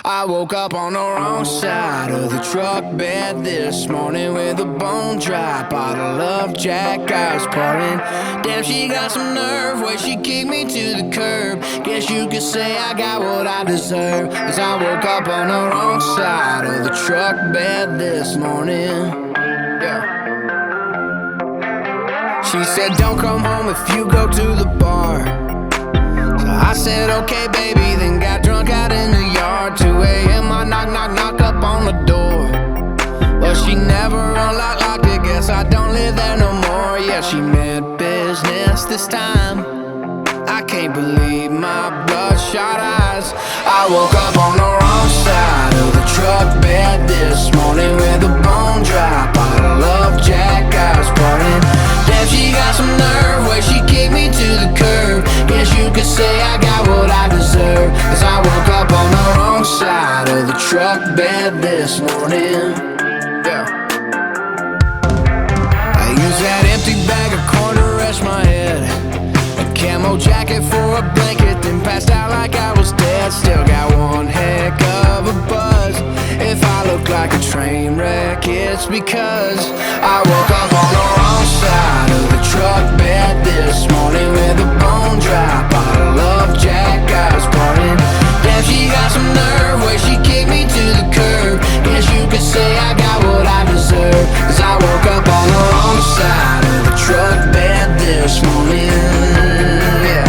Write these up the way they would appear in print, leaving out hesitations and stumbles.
I woke up on the wrong side of the truck bed this morning with a bone dry bottle of Jack I was pouring. Damn, she got some nerve where she kicked me to the curb. Guess you could say I got what I deserve, 'cause I woke up on the wrong side of the truck bed this morning. Yeah. She said don't come home if you go to the bar. So I said okay baby, then got drunk out in the yard. 2 a.m. I knock up on the door, but she never unlocked it. Guess I don't live there no more. Yeah, she meant business this time. I can't believe my bloodshot eyes. I woke up on the wrong side of the truck bed this morning with a bone dry bottle of Jack I was pouring. Damn, she got some nerve where she kicked me to the curb. Guess you could say I got what I deserve, 'cause I woke up on the wrong side of the truck bed this morning. Yeah. I used that empty bag of corn to rest my head, a camo jacket for a blanket, then passed out like I was dead. Still got one heck of a buzz. If I look like a train wreck, it's because I woke up on the wrong side of the truck bed this morning with a bone dry bottle of Jack I was pouring. Damn, she got some nerve where she kicked me to the curb. Guess you could say I got what I deserve, 'cause I woke up on the wrong side of the truck bed this morning. Yeah.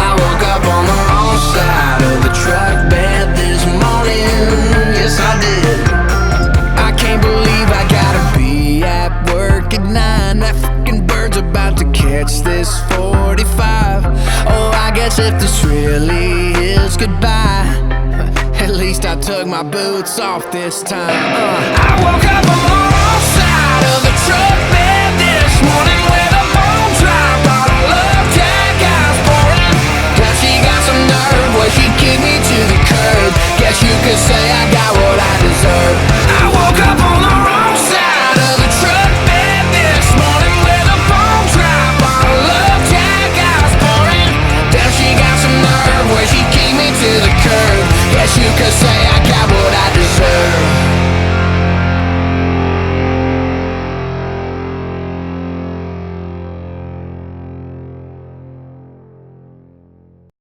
I woke up on the wrong side of the truck bed this morning. Yes, I did. I can't believe I gotta be at work at 9. That fucking bird's about to catch this 45. Oh, I guess if this really is goodbye, at least I took my boots off this time. I woke up on the wrong side of the truck bed this morning with a bone dry bottle of Jack I was pouring. Now she got some nerve where she kicked me to the curb. Guess you could say I got what I deserve. I woke up on the wrong side of the truck bed this morning with a bone dry bottle of Jack I was pouring. Damn, she got some nerve where she kicked me to the curb. Guess you could say